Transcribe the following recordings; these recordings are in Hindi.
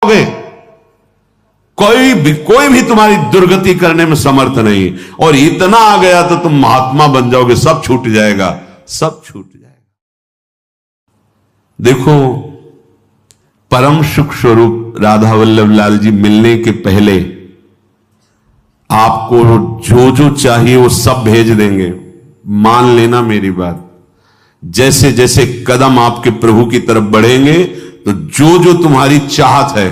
जाओगे। कोई भी तुम्हारी दुर्गति करने में समर्थ नहीं। और इतना आ गया तो तुम महात्मा बन जाओगे, सब छूट जाएगा, सब छूट जाएगा। देखो, परम सुख स्वरूप राधा वल्लभ लाल जी मिलने के पहले आपको जो जो चाहिए वो सब भेज देंगे। मान लेना मेरी बात। जैसे जैसे कदम आपके प्रभु की तरफ बढ़ेंगे तो जो जो तुम्हारी चाहत है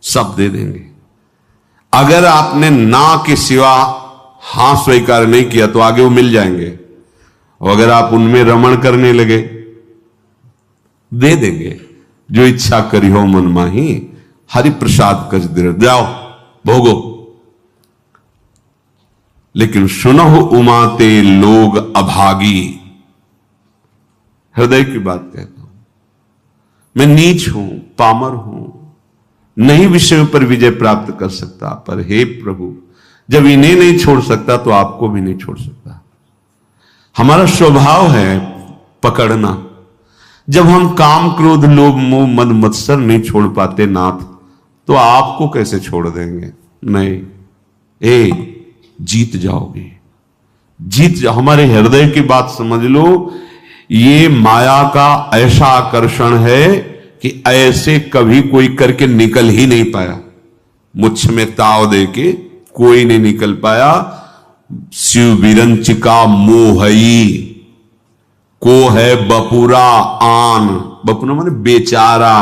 सब दे देंगे। अगर आपने ना के सिवा हां स्वीकार नहीं किया तो आगे वो मिल जाएंगे, और अगर आप उनमें रमण करने लगे दे देंगे। जो इच्छा करी हो मन माही, हरि प्रसाद कछ दे, जाओ भोगो। लेकिन सुनहो उमाते लोग अभागी। हृदय की बात कहता हूं, मैं नीच हूं, पामर हूं, नहीं विषयों पर विजय प्राप्त कर सकता, पर हे प्रभु जब इन्हें नहीं छोड़ सकता तो आपको भी नहीं छोड़ सकता। हमारा स्वभाव है पकड़ना। जब हम काम क्रोध लोभ मोह मद मत्सर नहीं छोड़ पाते नाथ, तो आपको कैसे छोड़ देंगे। नहीं, जीत जाओगे, जीत जाओ। हमारे हृदय की बात समझ लो। ये माया का ऐसा आकर्षण है कि ऐसे कभी कोई करके निकल ही नहीं पाया। मुझ में ताव दे के कोई नहीं निकल पाया। शिव विरंचिका मोहई को है बपुरा आन। बपुरा माने बेचारा,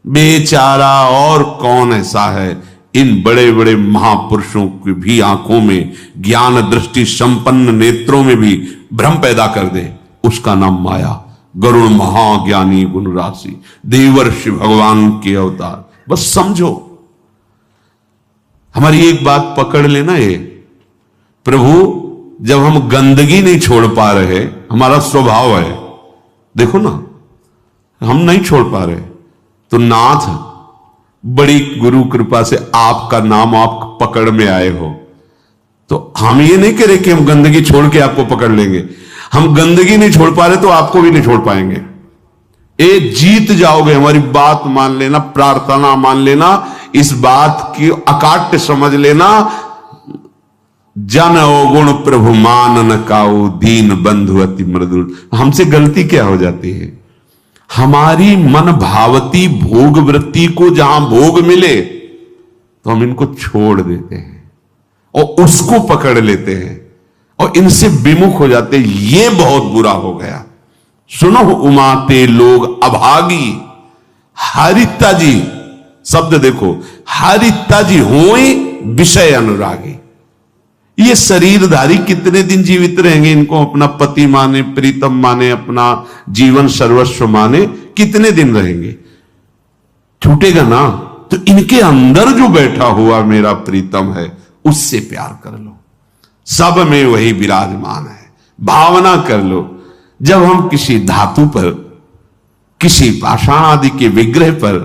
बेचारा और कौन ऐसा है। इन बड़े बड़े महापुरुषों की भी आंखों में, ज्ञान दृष्टि संपन्न नेत्रों में भी भ्रम पैदा कर दे, उसका नाम माया। गरुण महाज्ञानी गुण राशि, देवर्षि भगवान के अवतार। बस समझो, हमारी एक बात पकड़ लेना। ये प्रभु जब हम गंदगी नहीं छोड़ पा रहे, हमारा स्वभाव है, देखो ना, हम नहीं छोड़ पा रहे, तो नाथ बड़ी गुरु कृपा से आपका नाम आप पकड़ में आए हो। तो हम ये नहीं कह रहे कि हम गंदगी छोड़ के आपको पकड़ लेंगे। हम गंदगी नहीं छोड़ पा रहे तो आपको भी नहीं छोड़ पाएंगे। जीत जाओगे, हमारी बात मान लेना, प्रार्थना मान लेना, इस बात की अकाट्य समझ लेना। जन अवगुण प्रभु मानन काऊ, दीन बंधु अति मृदुल। हमसे गलती क्या हो जाती है, हमारी मन भावती भोग वृत्ति को जहां भोग मिले तो हम इनको छोड़ देते हैं और उसको पकड़ लेते हैं और इनसे विमुख हो जाते हैं। ये बहुत बुरा हो गया। सुनो उमाते लोग अभागी। हरिता जी शब्द देखो, हरिता जी होई विषय अनुरागी। ये शरीरधारी कितने दिन जीवित रहेंगे, इनको अपना पति माने, प्रीतम माने, अपना जीवन सर्वस्व माने, कितने दिन रहेंगे। छूटेगा ना। तो इनके अंदर जो बैठा हुआ मेरा प्रीतम है उससे प्यार कर लो, सब में वही विराजमान है, भावना कर लो। जब हम किसी धातु पर, किसी पाषाण आदि के विग्रह पर,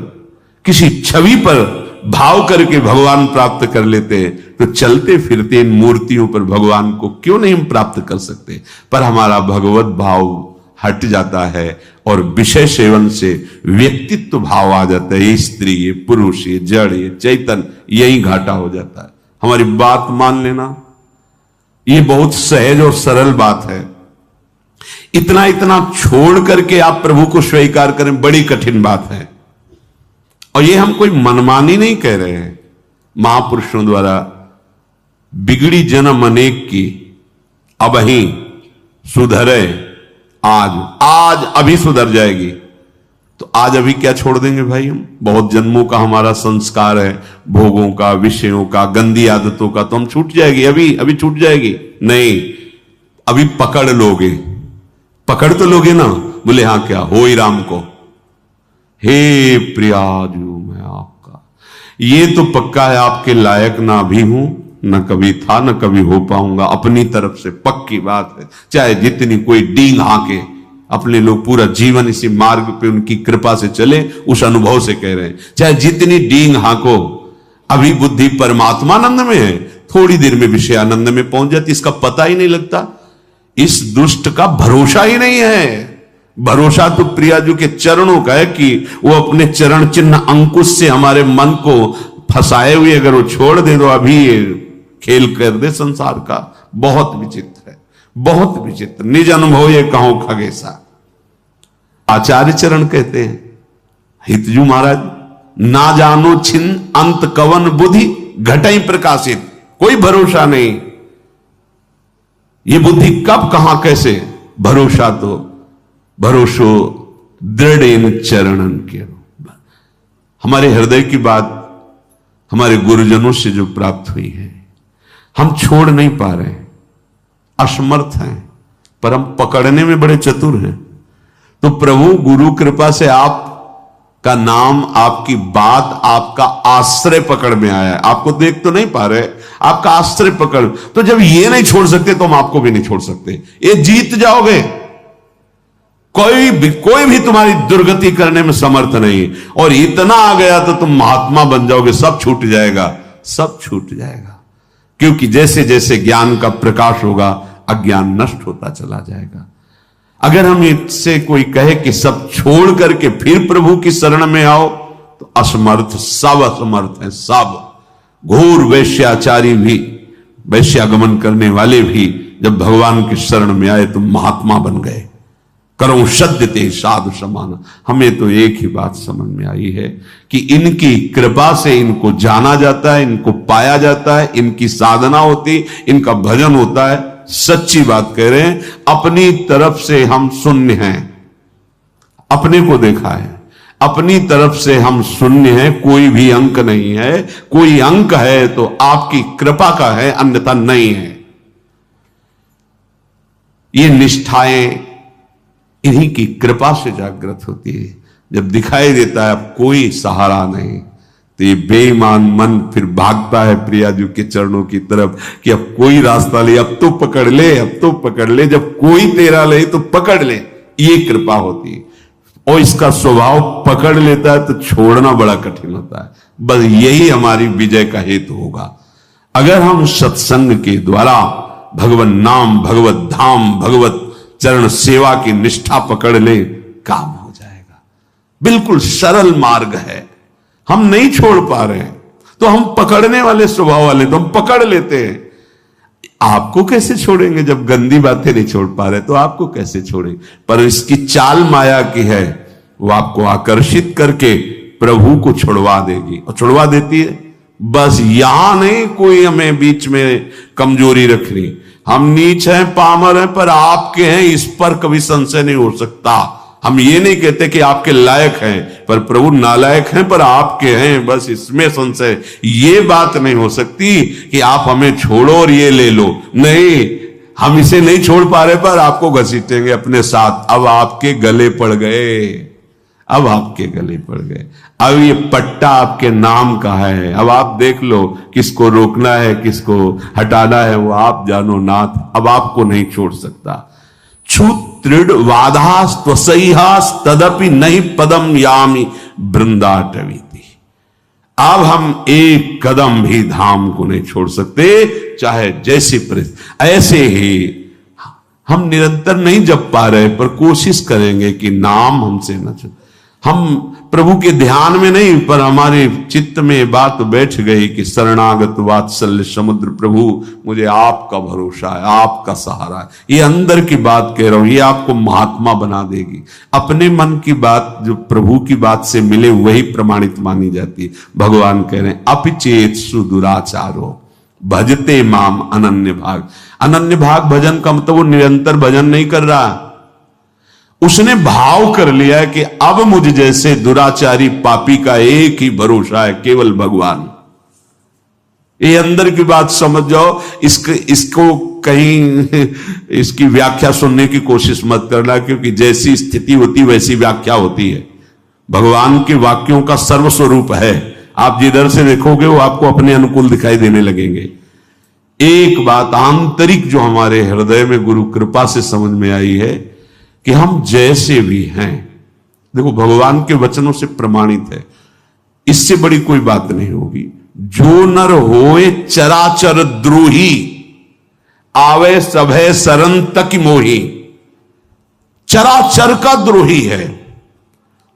किसी छवि पर भाव करके भगवान प्राप्त कर लेते हैं, तो चलते फिरते इन मूर्तियों पर भगवान को क्यों नहीं हम प्राप्त कर सकते। पर हमारा भगवत भाव हट जाता है और विषय सेवन से व्यक्तित्व भाव आ जाता है। ये स्त्री, ये पुरुष, ये जड़, ये चैतन, यही घाटा हो जाता है। हमारी बात मान लेना, ये बहुत सहज और सरल बात है। इतना इतना छोड़ करके आप प्रभु को स्वीकार करें, बड़ी कठिन बात है। और ये हम कोई मनमानी नहीं कह रहे हैं। महापुरुषों द्वारा बिगड़ी जन्म अनेक की, अब ही सुधरे आज अभी सुधर जाएगी। तो आज अभी क्या छोड़ देंगे भाई हम। बहुत जन्मों का हमारा संस्कार है, भोगों का, विषयों का, गंदी आदतों का, तो हम छूट जाएगी, अभी छूट जाएगी। नहीं, अभी पकड़ लोगे, पकड़ तो लोगे ना। बोले हाँ, क्या हो ही राम को, हे प्रियाजू मैं आपका। ये तो पक्का है आपके लायक ना अभी हूं, न कभी था, न कभी हो पाऊंगा। अपनी तरफ से पक्की बात है। चाहे जितनी कोई डींग हाके, अपने लोग पूरा जीवन इसी मार्ग पे उनकी कृपा से चले, उस अनुभव से कह रहे हैं। चाहे जितनी डींग हाको, अभी बुद्धि परमात्मानंद में है, थोड़ी देर में विषय आनंद में पहुंच जाती, इसका पता ही नहीं लगता। इस दुष्ट का भरोसा ही नहीं है। भरोसा तो प्रियाजू के चरणों का है कि वो अपने चरण चिन्ह अंकुश से हमारे मन को फंसाए हुए अगर वो छोड़ दे तो अभी ये खेल कर दे संसार का। बहुत विचित्र है, बहुत विचित्र। निज अनुभव ये कहो खगेसा। आचार्य चरण कहते हैं, हितजू महाराज, ना जानो छिन अंत कवन बुद्धि घटई प्रकाशित। कोई भरोसा नहीं, ये बुद्धि कब कहां कैसे। भरोसा तो भरोसो दृढ़ इन चरणन के। हमारे हृदय की बात हमारे गुरुजनों से जो प्राप्त हुई है, हम छोड़ नहीं पा रहे हैं, असमर्थ हैं, पर हम पकड़ने में बड़े चतुर हैं। तो प्रभु गुरु कृपा से आपका नाम, आपकी बात, आपका आश्रय पकड़ में आया है। आपको देख तो नहीं पा रहे, आपका आश्रय पकड़। तो जब ये नहीं छोड़ सकते तो हम आपको भी नहीं छोड़ सकते। ये जीत जाओगे, कोई भी तुम्हारी दुर्गति करने में समर्थ नहीं। और इतना आ गया तो तुम महात्मा बन जाओगे, सब छूट जाएगा, सब छूट जाएगा। क्योंकि जैसे जैसे ज्ञान का प्रकाश होगा, अज्ञान नष्ट होता चला जाएगा। अगर हम इससे कोई कहे कि सब छोड़ करके फिर प्रभु की शरण में आओ, तो असमर्थ, सब असमर्थ हैं, सब। घोर वैश्याचारी भी, वैश्यागमन करने वाले भी जब भगवान की शरण में आए तो महात्मा बन गए। करो सद्यते साधु समान। हमें तो एक ही बात समझ में आई है कि इनकी कृपा से इनको जाना जाता है, इनको पाया जाता है, इनकी साधना होती, इनका भजन होता है। सच्ची बात कह रहे हैं, अपनी तरफ से हम शून्य हैं। अपने को देखा है, अपनी तरफ से हम शून्य हैं, कोई भी अंक नहीं है। कोई अंक है तो आपकी कृपा का है, अन्यथा नहीं है। ये निष्ठाएं इन्हीं की कृपा से जागृत होती है। जब दिखाई देता है अब कोई सहारा नहीं, तो ये बेईमान मन फिर भागता है प्रियाजू के चरणों की तरफ कि अब कोई रास्ता ले, अब तो पकड़ ले, अब तो पकड़ ले। जब कोई तेरा ले तो पकड़ ले, ये कृपा होती है। और इसका स्वभाव पकड़ लेता है तो छोड़ना बड़ा कठिन होता है। बस यही हमारी विजय का हेतु होगा। अगर हम सत्संग के द्वारा भगवत नाम, भगवत धाम, भगवत चरण सेवा की निष्ठा पकड़ ले, काम हो जाएगा। बिल्कुल सरल मार्ग है, हम नहीं छोड़ पा रहे हैं तो हम पकड़ने वाले स्वभाव वाले, तो हम पकड़ लेते हैं। आपको कैसे छोड़ेंगे जब गंदी बातें नहीं छोड़ पा रहे, तो आपको कैसे छोड़ेंगे। पर इसकी चाल माया की है, वो आपको आकर्षित करके प्रभु को छुड़वा देगी, और छुड़वा देती है। बस यहां नहीं कोई हमें बीच में कमजोरी रखनी। हम नीच हैं, पामर हैं, पर आपके हैं, इस पर कभी संशय नहीं हो सकता। हम ये नहीं कहते कि आपके लायक हैं, पर प्रभु नालायक हैं पर आपके हैं, बस इसमें संशय। ये बात नहीं हो सकती कि आप हमें छोड़ो और ये ले लो। नहीं, हम इसे नहीं छोड़ पा रहे पर आपको घसीटेंगे अपने साथ। अब आपके गले पड़ गए, अब आपके गले पड़ गए। अब ये पट्टा आपके नाम का है। अब आप देख लो किसको रोकना है, किसको हटाना है, वो आप जानो नाथ। अब आपको नहीं छोड़ सकता। छूत दृढ़ वाधास त्वसैहास तदपि नहीं पदम यामी वृंदाटवीति। अब हम एक कदम भी धाम को नहीं छोड़ सकते, चाहे जैसी परिस्थिति। ऐसे ही हम निरंतर नहीं जप पा रहे, पर कोशिश करेंगे कि नाम हमसे न छूटे। हम प्रभु के ध्यान में नहीं, पर हमारे चित्त में बात बैठ गई कि शरणागत वात्सल्य समुद्र प्रभु, मुझे आपका भरोसा है, आपका सहारा है। ये अंदर की बात कह रहा हूं, ये आपको महात्मा बना देगी। अपने मन की बात जो प्रभु की बात से मिले वही प्रमाणित मानी जाती है। भगवान कह रहे हैं अपिचेत सुदुराचारो भजते माम अनन्य भाग। अनन्य भाग भजन का मतलब वो निरंतर भजन नहीं कर रहा, उसने भाव कर लिया है कि अब मुझ जैसे दुराचारी पापी का एक ही भरोसा है, केवल भगवान। ये अंदर की बात समझ जाओ। इसको कहीं इसकी व्याख्या सुनने की कोशिश मत करना, क्योंकि जैसी स्थिति होती वैसी व्याख्या होती है। भगवान के वाक्यों का सर्वस्वरूप है। आप जिधर से देखोगे वो आपको अपने अनुकूल दिखाई देने लगेंगे। एक बात आंतरिक जो हमारे हृदय में गुरु कृपा से समझ में आई है कि हम जैसे भी हैं, देखो भगवान के वचनों से प्रमाणित है, इससे बड़ी कोई बात नहीं होगी। जो नर होए चराचर द्रोही, आवे सभय शरण तक मोही। चराचर का द्रोही है,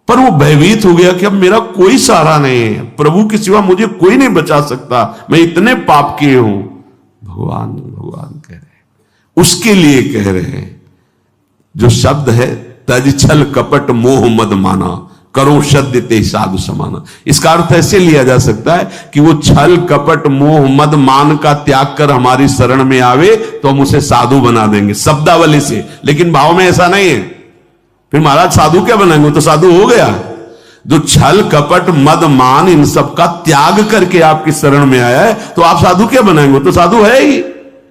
पर वो भयभीत हो गया कि अब मेरा कोई सहारा नहीं है, प्रभु के सिवा मुझे कोई नहीं बचा सकता, मैं इतने पाप किए हूं। भगवान भगवान कह रहे, उसके लिए कह रहे हैं जो शब्द है, तज छल कपट मोह मद माना, करो सद्य ते साधु समाना। इसका अर्थ ऐसे लिया जा सकता है कि वो छल कपट मोह मद मान का त्याग कर हमारी शरण में आवे तो हम उसे साधु बना देंगे शब्दावली से, लेकिन भाव में ऐसा नहीं है। फिर महाराज साधु क्या बनाएंगे, तो साधु हो गया। जो छल कपट मद मान इन सब का त्याग करके आपकी शरण में आया है, तो आप साधु क्या बनाएंगे, तो साधु है ही,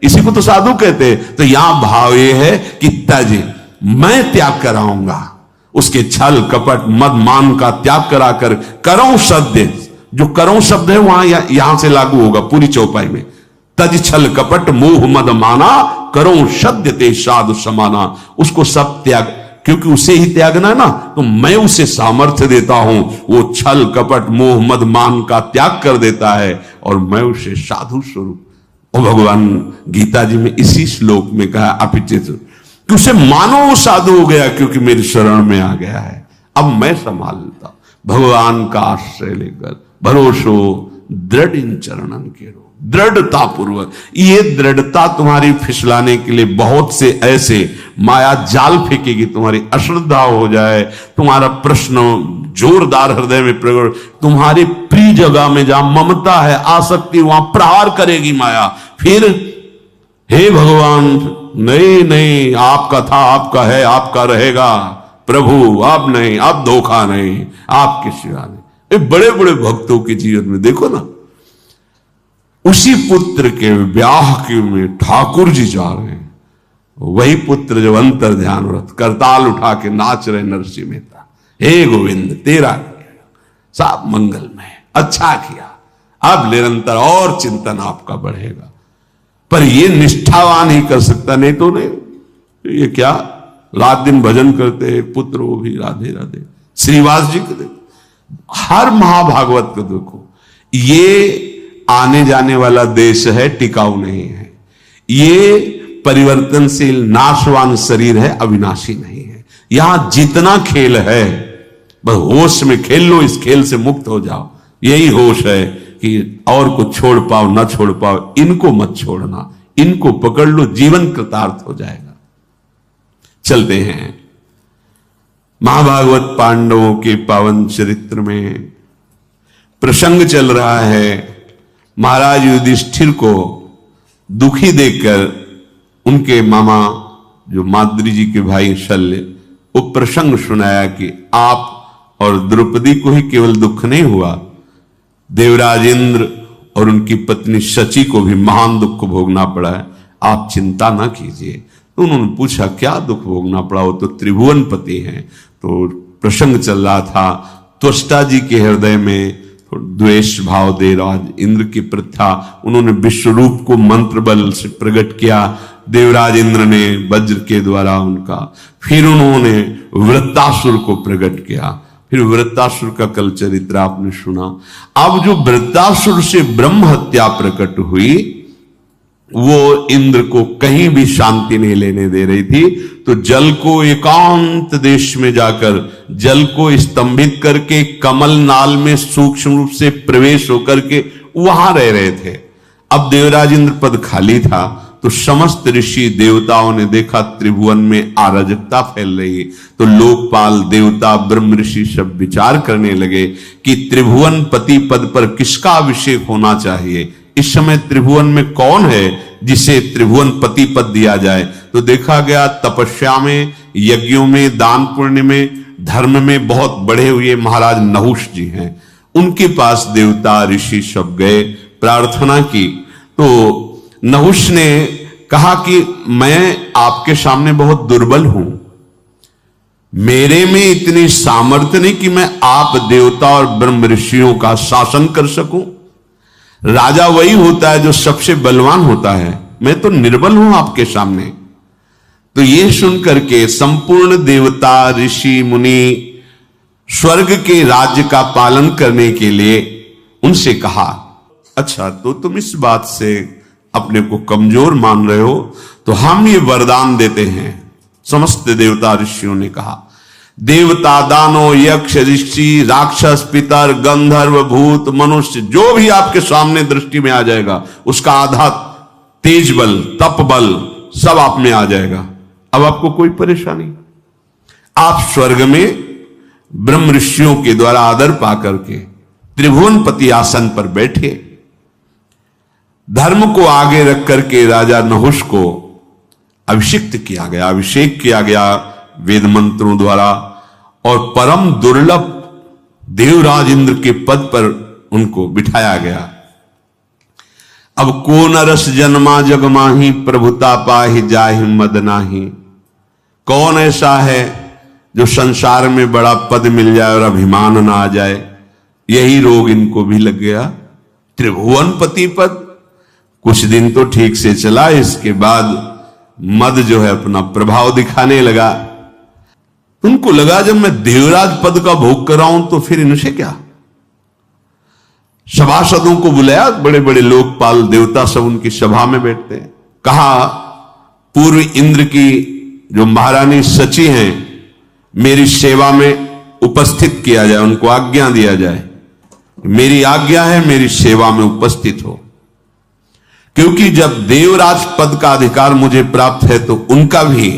इसी को तो साधु कहते हैं। तो यहां भाव ये है कि तज, मैं त्याग कराऊंगा उसके छल कपट मद मान का त्याग कराकर, करो सद्य, जो करो शब्द है वहां यहां से लागू होगा पूरी चौपाई में। तज छल कपट मोह मद माना, करो सद्य ते साधु समाना। उसको सब त्याग, क्योंकि उसे ही त्यागना है ना, तो मैं उसे सामर्थ्य देता हूं, वो छल कपट मोह मद मान का त्याग कर देता है और मैं उसे साधु स्वरूप। और भगवान गीता जी में इसी श्लोक में कहा अपिचित कि उसे मानो वो साधु हो गया क्योंकि मेरी शरण में आ गया है, अब मैं संभाल लेता। भगवान का आश्रय लेकर भरोसो दृढ़ इन चरणन के रो, दृढ़ता पूर्वक। ये दृढ़ता तुम्हारी फिसलाने के लिए बहुत से ऐसे माया जाल फेंकेगी, तुम्हारी अश्रद्धा हो जाए, तुम्हारा प्रश्न जोरदार हृदय में प्रकट, तुम्हारी प्रिय जगह में जहां ममता है आसक्ति, वहां प्रहार करेगी माया। फिर हे भगवान, नहीं नहीं, आपका था, आपका है, आपका रहेगा प्रभु, अब नहीं, अब धोखा नहीं, आपके सिवा नहीं। ये बड़े बड़े भक्तों के जीवन में देखो ना, उसी पुत्र के ब्याह के में ठाकुर जी जा रहे हैं, वही पुत्र जो अंतर ध्यान व्रत करताल उठा के नाच रहे नरसिंह मेहता, हे गोविंद तेरा सब मंगलमय, अच्छा किया, अब निरंतर और चिंतन आपका बढ़ेगा। पर ये निष्ठावान ही कर सकता, नहीं तो नहीं। ये क्या रात दिन भजन करते हैं पुत्र, वो भी राधे राधे। श्रीवास जी को देखो, हर महाभागवत को देखो, ये आने जाने वाला देश है, टिकाऊ नहीं है। ये परिवर्तनशील नाशवान शरीर है, अविनाशी नहीं है। यहां जितना खेल है बस होश में खेल लो, इस खेल से मुक्त हो जाओ। यही होश है कि और को छोड़ पाओ ना छोड़ पाओ, इनको मत छोड़ना, इनको पकड़ लो, जीवन कृतार्थ हो जाएगा। चलते हैं महाभागवत पांडवों के पावन चरित्र में प्रसंग चल रहा है। महाराज युधिष्ठिर को दुखी देखकर उनके मामा जो माद्री जी के भाई शल्य, वो प्रसंग सुनाया कि आप और द्रौपदी को ही केवल दुख नहीं हुआ, देवराज इंद्र और उनकी पत्नी शची को भी महान दुख भोगना पड़ा है, आप चिंता ना कीजिए। तो उन्होंने पूछा क्या दुख भोगना पड़ा, वो तो त्रिभुवन पति हैं। तो प्रसंग चल रहा था, त्वष्टा जी के हृदय में द्वेष भाव देवराज इंद्र की प्रथा, उन्होंने विश्वरूप को मंत्र बल से प्रकट किया, देवराज इंद्र ने वज्र के द्वारा उनका, फिर उन्होंने वृत्तासुर को प्रकट किया, फिर वृत्तासुर का कल चरित्र आपने सुना। अब जो वृत्तासुर से ब्रह्म हत्या प्रकट हुई, वो इंद्र को कहीं भी शांति नहीं लेने दे रही थी। तो जल को एकांत देश में जाकर जल को स्तंभित करके कमल नाल में सूक्ष्म रूप से प्रवेश होकर के वहां रह रहे थे। अब देवराज इंद्र पद खाली था, तो समस्त ऋषि देवताओं ने देखा त्रिभुवन में अराजकता फैल रही, तो लोकपाल देवता ब्रह्म ऋषि सब विचार करने लगे कि त्रिभुवन पति पद पर किसका अभिषेक होना चाहिए। इस समय त्रिभुवन में कौन है जिसे त्रिभुवन पति पद दिया जाए। तो देखा गया तपस्या में, यज्ञों में, दान पुण्य में, धर्म में बहुत बढ़े हुए महाराज नहुष जी हैं, उनके पास देवता ऋषि सब गए, प्रार्थना की। तो नहुष ने कहा कि मैं आपके सामने बहुत दुर्बल हूं, मेरे में इतनी सामर्थ्य नहीं कि मैं आप देवता और ब्रह्म ऋषियों का शासन कर सकूं। राजा वही होता है जो सबसे बलवान होता है, मैं तो निर्बल हूं आपके सामने। तो ये सुनकर के संपूर्ण देवता ऋषि मुनि स्वर्ग के राज्य का पालन करने के लिए उनसे कहा, अच्छा तो तुम इस बात से अपने को कमजोर मान रहे हो, तो हम ये वरदान देते हैं, समस्त देवता ऋषियों ने कहा। देवता, दानव, यक्ष, ऋषि, राक्षस, पितर, गंधर्व, भूत, मनुष्य, जो भी आपके सामने दृष्टि में आ जाएगा उसका आधा तेज बल, तप बल सब आप में आ जाएगा। अब आपको कोई परेशानी, आप स्वर्ग में ब्रह्म ऋषियों के द्वारा आदर पाकर के त्रिभुवनपति आसन पर बैठे। धर्म को आगे रख करके राजा नहुष को अभिषिक्त किया गया, अभिषेक किया गया वेद मंत्रों द्वारा, और परम दुर्लभ देवराज इंद्र के पद पर उनको बिठाया गया। अब को नरस जन्मा जग माही, प्रभुता पाहि जाहि मद नाही। कौन ऐसा है जो संसार में बड़ा पद मिल जाए और अभिमान ना आ जाए? यही रोग इनको भी लग गया। त्रिभुवनपति पद कुछ दिन तो ठीक से चला, इसके बाद मद जो है अपना प्रभाव दिखाने लगा। उनको लगा जब मैं देवराज पद का भोग कर रहा हूं तो फिर इनसे क्या। सभासदों को बुलाया, बड़े बड़े लोकपाल देवता सब उनकी सभा में बैठते हैं। कहा पूर्व इंद्र की जो महारानी सची हैं मेरी सेवा में उपस्थित किया जाए, उनको आज्ञा दिया जाए। मेरी आज्ञा है मेरी सेवा में उपस्थित हो, क्योंकि जब देवराज पद का अधिकार मुझे प्राप्त है तो उनका भी।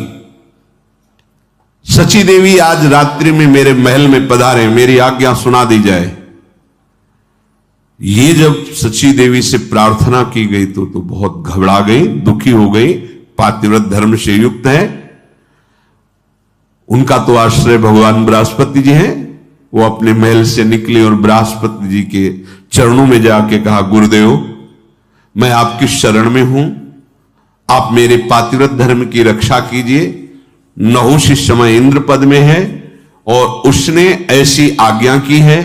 सची देवी आज रात्रि में मेरे महल में पधारे, मेरी आज्ञा सुना दी जाए। ये जब सची देवी से प्रार्थना की गई तो बहुत घबरा गई, दुखी हो गई। पातिव्रत धर्म से युक्त है, उनका तो आश्रय भगवान बृहस्पति जी हैं। वो अपने महल से निकले और बृहस्पति जी के चरणों में जाके कहा, गुरुदेव मैं आपकी शरण में हूं, आप मेरे पातिव्रत धर्म की रक्षा कीजिए। नहुष इस समय इंद्र पद में है और उसने ऐसी आज्ञा की है,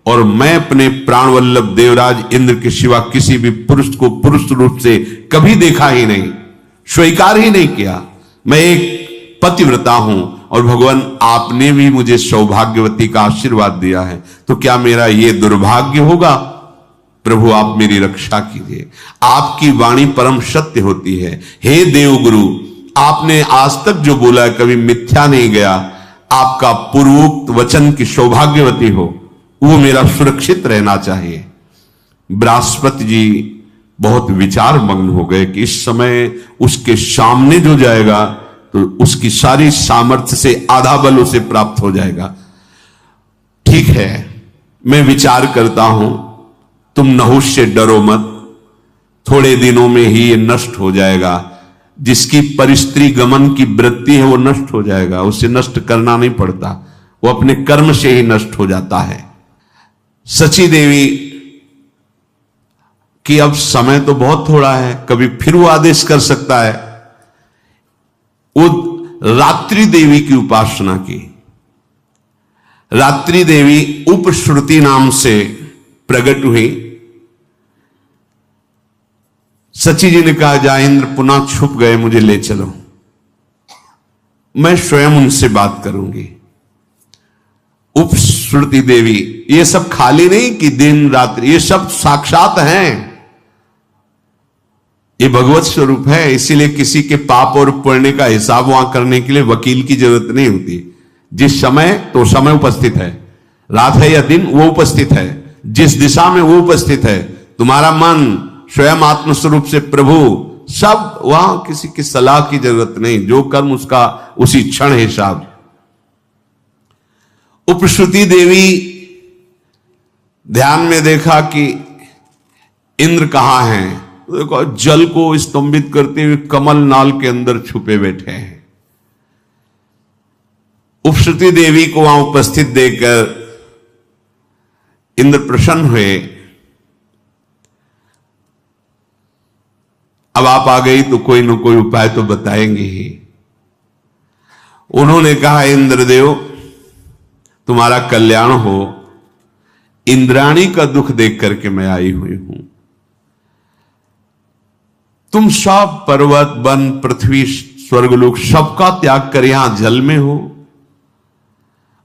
और मैं अपने प्राणवल्लभ देवराज इंद्र के सिवा किसी भी पुरुष को पुरुष रूप से कभी देखा ही नहीं, स्वीकार ही नहीं किया। मैं एक पतिव्रता हूं और भगवान आपने भी मुझे सौभाग्यवती का आशीर्वाद दिया है, तो क्या मेरा ये दुर्भाग्य होगा? प्रभु आप मेरी रक्षा कीजिए। आपकी वाणी परम सत्य होती है। हे देवगुरु, आपने आज तक जो बोला कभी मिथ्या नहीं गया। आपका पूर्वोक्त वचन की सौभाग्यवती हो, वो मेरा सुरक्षित रहना चाहिए। बृहस्पति जी बहुत विचार मग्न हो गए कि इस समय उसके सामने जो जाएगा तो उसकी सारी सामर्थ्य से आधा बल उसे प्राप्त हो जाएगा। ठीक है, मैं विचार करता हूं, तुम नहुष से डरो मत, थोड़े दिनों में ही ये नष्ट हो जाएगा। जिसकी परिस्त्री गमन की वृत्ति है वो नष्ट हो जाएगा, उसे नष्ट करना नहीं पड़ता, वो अपने कर्म से ही नष्ट हो जाता है। सची देवी कि अब समय तो बहुत थोड़ा है, कभी फिर वो आदेश कर सकता है। वो रात्रि देवी की उपासना की। रात्रि देवी उपश्रुति नाम से प्रकट हुई। सची जी ने कहा, जा इंद्र पुनः छुप गए, मुझे ले चलो, मैं स्वयं उनसे बात करूंगी। उपश्रुति देवी, ये सब खाली नहीं कि दिन रात्रि, ये सब साक्षात हैं, ये भगवत स्वरूप है। इसीलिए किसी के पाप और पुण्य का हिसाब वहां करने के लिए वकील की जरूरत नहीं होती। जिस समय तो समय उपस्थित है, रात है या दिन वो उपस्थित है, जिस दिशा में वो उपस्थित है। तुम्हारा मन स्वयं आत्मस्वरूप से प्रभु, सब वहां किसी की सलाह की जरूरत नहीं, जो कर्म उसका उसी क्षण हिसाब। उपश्रुति देवी ध्यान में देखा कि इंद्र कहां हैं, तो देखो जल को स्तंभित करते हुए कमल नाल के अंदर छुपे बैठे हैं। उपश्रुति देवी को वहां उपस्थित देखकर इंद्र प्रसन्न हुए। अब आप आ गई तो कोई न कोई उपाय तो बताएंगे ही। उन्होंने कहा, इंद्रदेव तुम्हारा कल्याण हो, इंद्राणी का दुख देख करके मैं आई हुई हूं। तुम सब पर्वत, वन, पृथ्वी, स्वर्गलोक सबका त्याग कर यहां जल में हो,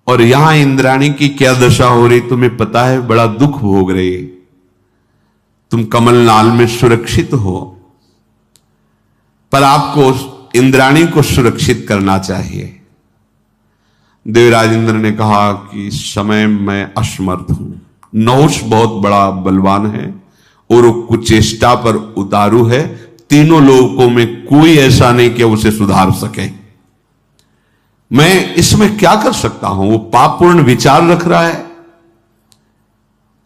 और यहां इंद्राणी की क्या दशा हो रही तुम्हें पता है, बड़ा दुख भोग रही। तुम कमलनाल में सुरक्षित हो, पर आपको इंद्राणी को सुरक्षित करना चाहिए। देवराज इंद्र ने कहा कि इस समय मैं असमर्थ हूं। नहुष बहुत बड़ा बलवान है और वो कुचेष्टा पर उतारू है। तीनों लोगों में कोई ऐसा नहीं कि उसे सुधार सके। मैं इसमें क्या कर सकता हूं? वो पापपूर्ण विचार रख रहा है।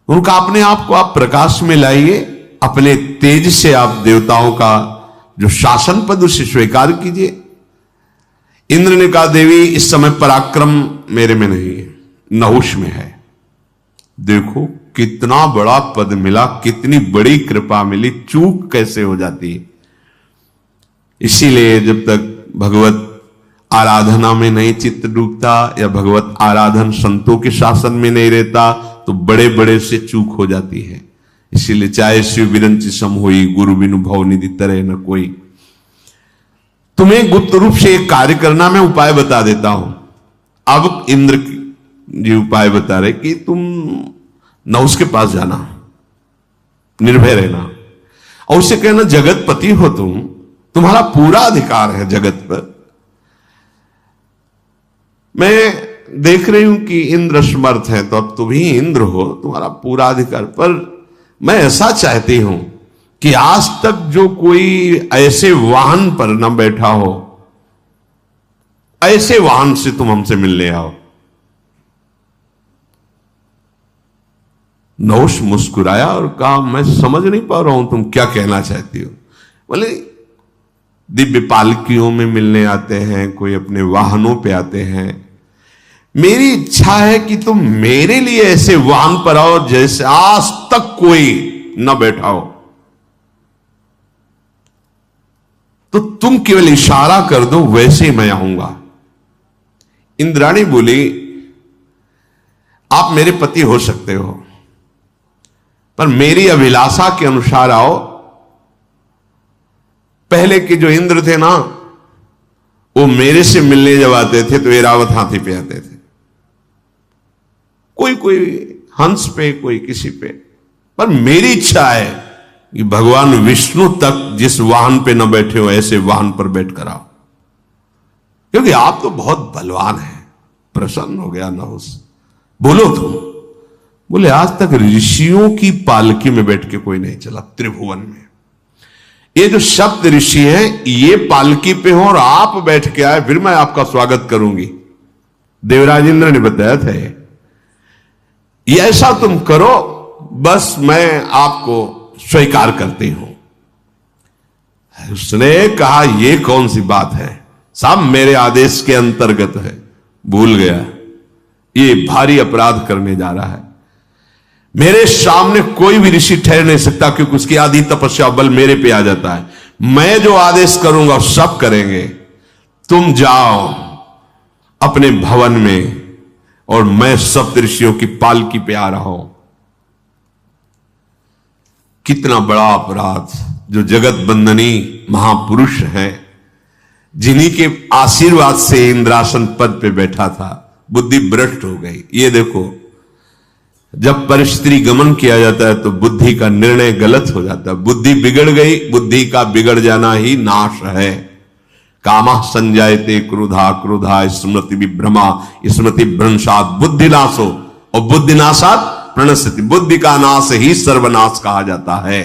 उनका अपने आप को आप प्रकाश में लाइए, अपने तेज से आप देवताओं का जो शासन पद उसे स्वीकार कीजिए। इंद्र ने कहा, देवी इस समय पराक्रम मेरे में नहीं है, नहुष में है। देखो कितना बड़ा पद मिला, कितनी बड़ी कृपा मिली, चूक कैसे हो जाती है। इसीलिए जब तक भगवत आराधना में नहीं चित्त डूबता या भगवत आराधन संतों के शासन में नहीं रहता तो बड़े बड़े से चूक हो जाती है। इसीलिए चाहे शिव विरंची सम होई, गुरु बिनु भव निधि तरह न कोई। तुम्हें गुप्त रूप से एक कार्य करना, मैं उपाय बता देता हूं। अब इंद्र जी उपाय बता रहे कि तुम नहुष के पास जाना, निर्भय रहना और उसे कहना, जगतपति हो तुम, तुम्हारा पूरा अधिकार है जगत पर। मैं देख रही हूं कि इंद्र समर्थ है, तो अब तुम ही इंद्र हो, तुम्हारा पूरा अधिकार। पर मैं ऐसा चाहती हूं कि आज तक जो कोई ऐसे वाहन पर न बैठा हो, ऐसे वाहन से तुम हमसे मिलने आओ। नहुष मुस्कुराया और कहा, मैं समझ नहीं पा रहा हूं तुम क्या कहना चाहती हो। बोले, दिव्य पालकियों में मिलने आते हैं, कोई अपने वाहनों पे आते हैं। मेरी इच्छा है कि तुम मेरे लिए ऐसे वाहन पर आओ जैसे आज तक कोई न बैठा हो। तो तुम केवल इशारा कर दो, वैसे मैं आऊंगा। इंद्राणी बोली, आप मेरे पति हो सकते हो, पर मेरी अभिलाषा के अनुसार आओ। पहले के जो इंद्र थे ना, वो मेरे से मिलने जब आते थे तो ऐरावत हाथी पे आते थे। कोई हंस पे, कोई किसी पे। पर मेरी इच्छा है कि भगवान विष्णु तक जिस वाहन पे न बैठे हो, ऐसे वाहन पर बैठ कर आओ, क्योंकि आप तो बहुत बलवान हैं। प्रसन्न हो गया नहुष। बोलो तुम। बोले, आज तक ऋषियों की पालकी में बैठ के कोई नहीं चला त्रिभुवन में। ये जो सप्त ऋषि हैं, ये पालकी पे हो और आप बैठ के आए, फिर मैं आपका स्वागत करूंगी। देवराज इंद्र ने बताया था ये ऐसा तुम करो, बस मैं आपको स्वीकार करती हूं। उसने कहा, ये कौन सी बात है, सब मेरे आदेश के अंतर्गत है। भूल गया, ये भारी अपराध करने जा रहा है। मेरे सामने कोई भी ऋषि ठहर नहीं सकता, क्योंकि उसकी आदि तपस्या बल मेरे पे आ जाता है। मैं जो आदेश करूंगा सब करेंगे। तुम जाओ अपने भवन में और मैं सप्त ऋषियों की पालकी पे आ रहा हूं। कितना बड़ा अपराध! जो जगत बंदनी महापुरुष है, जिन्हीं के आशीर्वाद से इंद्रासन पद पे बैठा था, बुद्धि भ्रष्ट हो गई। ये देखो, जब परिस्थिति गमन किया जाता है तो बुद्धि का निर्णय गलत हो जाता है। बुद्धि बिगड़ गई, बुद्धि का बिगड़ जाना ही नाश है। कामः संजायते क्रोधा, क्रोधा स्मृति विभ्रमा, स्मृति भ्रंशात् बुद्धिनाशो और बुद्धिनाशात् प्रणश्यति। बुद्धि का नाश ही सर्वनाश कहा जाता है।